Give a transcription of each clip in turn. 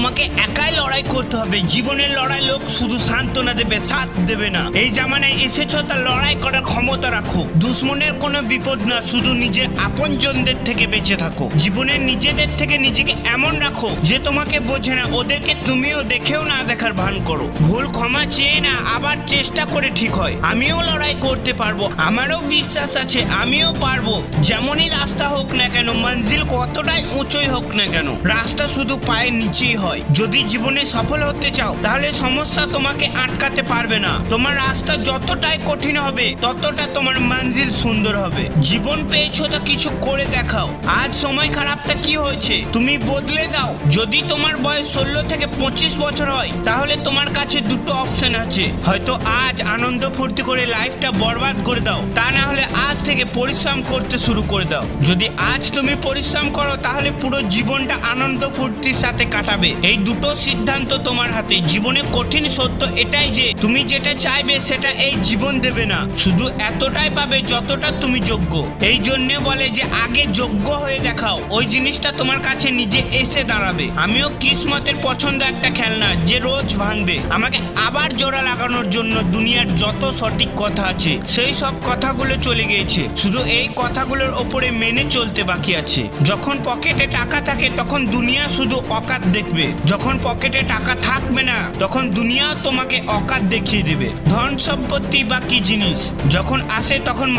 তোমাকে একাই লড়াই করতে হবে। জীবনের লড়াই লোক শুধু সান্ত্বনা দেবে, সাথ দেবে না। এই জামানায় এসেছো তা লড়াই করার ক্ষমতা রাখো। দুশ্মনের কোনো বিপদ না, শুধু নিজের আপনজনদের থেকে বেঁচে থাকো। জীবনের নিজেদের থেকে নিজেকে এমন রাখো যে তোমাকে বোঝে না, ওদেরকে তুমিও দেখেও না দেখার ভান করো। ভুল ক্ষমা চেয়ে না, আবার চেষ্টা করে ঠিক হয়। আমিও লড়াই করতে পারবো, আমারও বিশ্বাস আছে, আমিও পারবো। যেমনই রাস্তা হোক না কেন, মঞ্জিল কতটাই উঁচুই হোক না কেন, রাস্তা শুধু পায়ের নিচেই হয়। যদি জীবনে সফল হতে চাও তাহলে সমস্যা তোমাকে আটকাতে পারবে না। তোমার রাস্তা যতটাই কঠিন হবে ততটা তোমার মঞ্জিল সুন্দর হবে। জীবন পেয়েছো তা কিছু করে দেখাও। আজ সময় খারাপটা কি হয়েছে তুমি বদলে দাও। যদি তোমার বয়স 16 থেকে 25 বছর হয় তাহলে তোমার কাছে দুটো অপশন আছে। হয়তো আজ আনন্দ ফুর্তি করে লাইফটা বরবাদ করে দাও, তা না হলে আজ থেকে পরিশ্রম করতে শুরু করে দাও। যদি আজ তুমি পরিশ্রম করো তাহলে পুরো জীবনটা আনন্দ ফুর্তির সাথে কাটাবে। এই দুটো সিদ্ধান্ত তোমার হাতে। জীবনে কঠিন সত্য এটাই যে তুমি যেটা চাইবে সেটা এই জীবন দেবে না, শুধু এতটাই পাবে যতটা তুমি যোগ্য। এই জন্যে বলে যে আগে যোগ্য হয়ে দেখাও, ওই জিনিসটা তোমার কাছে নিজে এসে দাঁড়াবে। আমিও কিসমতের পছন্দ একটা খেলনা যে রোজ ভাঙবে। আমাকে আবার জোড়া লাগানোর জন্য দুনিয়ার যত সঠিক কথা আছে সেই সব কথাগুলো চলে গিয়েছে, শুধু এই কথাগুলোর ওপরে মেনে চলতে বাকি আছে। যখন পকেটে টাকা থাকে তখন দুনিয়া শুধু অকাত দেখবে, যখন পকেটে টাকা থাকবে না তখন দুনিয়া তোমাকে অকাত দেখিয়ে দেবে। ধন সম্পত্তি বা কি জিনিস যখন আসে তখন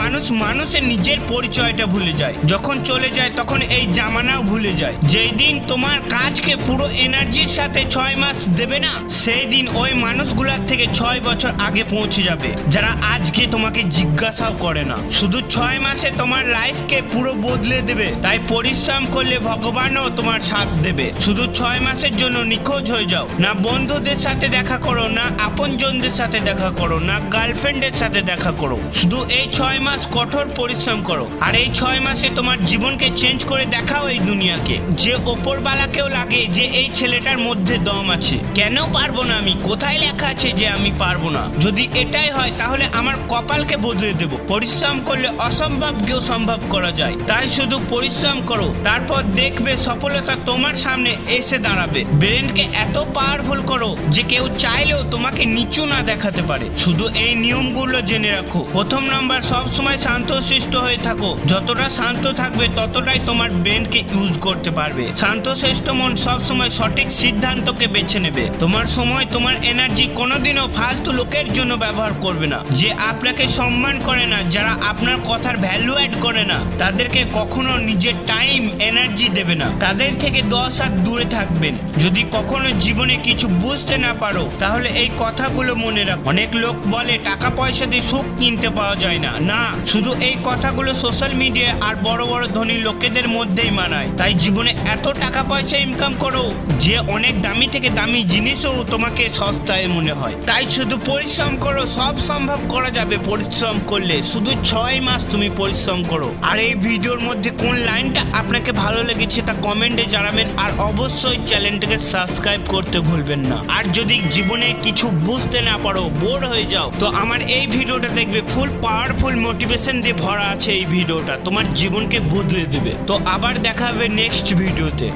মানুষের নিজের পরিচয়টা ভুলে যায়, যখন চলে যায় তখন এই জামানাও ভুলে যায়। যেই দিন তোমার কাজকে পুরো এনার্জির সাথে 6 মাস দেবে না, সেই দিন ওই মানুষগুলোর থেকে 6 বছর আগে পৌঁছে যাবে, যারা আজকে তোমাকে জিজ্ঞাসাও করে না। শুধু 6 মাসে তোমার লাইফকে পুরো বদলে দেবে। তাই পরিশ্রম করলে ভগবানও তোমার সাথ দেবে। শুধু 6 মাসের জন্য নিখোঁজ হয়ে যাও না, বন্ধুদের সাথে দেখা করো না, আপনজনদের সাথে দেখা করো না, গার্লফ্রেন্ডের সাথে দেখা করো। শুধু এই 6 মাস কঠোর পরিশ্রম করো, আর এই 6 মাসে তোমার জীবনকে চেঞ্জ করে দেখাও এই দুনিয়াকে, যে ওপরবালাকেও লাগে যে এই ছেলেটার মধ্যে দম আছে। কেন পারবো না আমি? কোথায় লেখা আছে যে আমি পারবো না? যদি এটাই হয় তাহলে আমার কপালকে বদলে দেব। পরিশ্রম করলে অসম্ভবকেও সম্ভব করা যায়। তাই শুধু পরিশ্রম করো, তারপর দেখবে সফলতা তোমার সামনে এসে দাঁড়াবে। ব্রেনকে এত পাওয়ারফুল করো যে কেউ চাইলেও তোমাকে নিচু না দেখাতে পারে। শুধু এই নিয়মগুলো জেনে রাখো। প্রথম নাম্বার, সবসময় শান্তশিষ্ট হয়ে থাকো। যতটা শান্ত থাকবে ততটাই তোমার ব্রেনকে ইউজ করতে পারবে। শান্তশিষ্ট মন সবসময় সঠিক সিদ্ধান্তকে বেছে নেবে। তোমার সময়, তোমার এনার্জি কোনোদিনও ফালতু লোকের জন্য ব্যবহার করবে না, যে আপনাকে সম্মান করে না, যারা আপনার কথার ভ্যালু অ্যাড করে না, তাদেরকে কখনো নিজের টাইম এনার্জি দেবে না। তাদের থেকে 10 হাত দূরে থাকবেন। যদি কখনো জীবনে কিছু বুঝতে না পারো তাহলে এই কথাগুলো মনে রাখো। অনেক লোক বলে টাকা পয়সা দিয়ে সুখ কিনতে পাওয়া যায় না। না, শুধু এই কথাগুলো সোশ্যাল মিডিয়া আর বড় বড় ধনী লোকেদের মধ্যেই মানায়। তাই জীবনে এত টাকা পয়সা ইনকাম করো যে অনেক দামি থেকে দামি জিনিসও তোমাকে সস্তায় মনে হয়। তাই শুধু পরিশ্রম করো, সব সম্ভব করা যাবে পরিশ্রম করলে। শুধু 6 মাস তুমি পরিশ্রম করো। আর এই ভিডিওর মধ্যে কোন লাইনটা আপনাকে ভালো লেগেছে তা কমেন্টে জানাবেন, আর অবশ্যই চ্যানেলটাকে সাবস্ক্রাইব করতে ভুলবেন না। আর যদি জীবনে কিছু বুঝতে না পারো, বোর হয়ে যাও, তো আমার এই ভিডিওটা দেখবে। ফুল পাওয়ারফুল মোটিভেশন দিয়ে ভরা আছে এই ভিডিওটা, তোমার জীবনকে বদলে দেবে। তো আবার দেখা হবে নেক্সট ভিডিওতে।